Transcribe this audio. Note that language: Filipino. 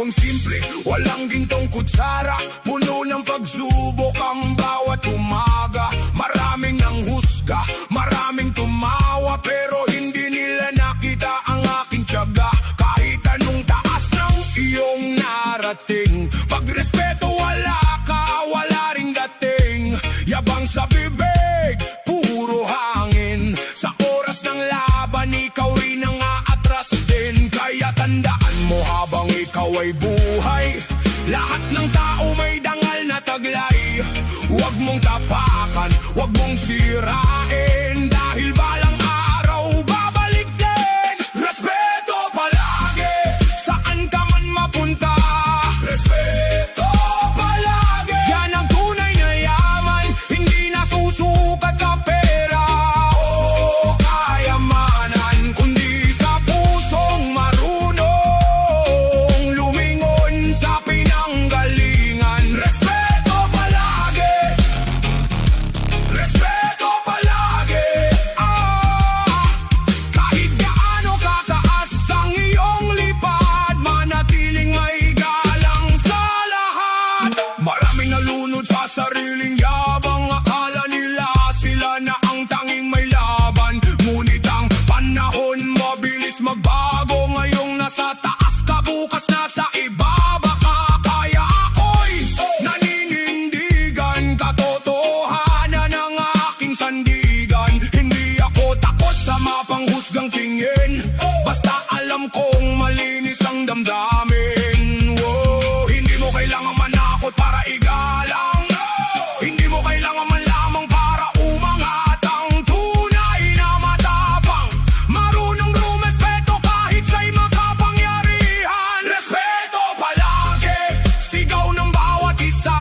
hapong simple, walang gintong kutsara, puno ng pagsubok ang bawat umaga. Maraming nang husga, maraming tumawa, pero hindi nila nakita ang aking tiyaga. Kahit anong taas ng iyong narating, pagrespeto wala ka, wala ring dating. Yabang sa bibig, puro hangin, sa oras ng laban ikaw rin ang aatras din. Kaya tandaan mo habang ikaw ay buhay, lahat ng tao may dangal na taglay. Huwag mong tapakan, huwag mong sirain.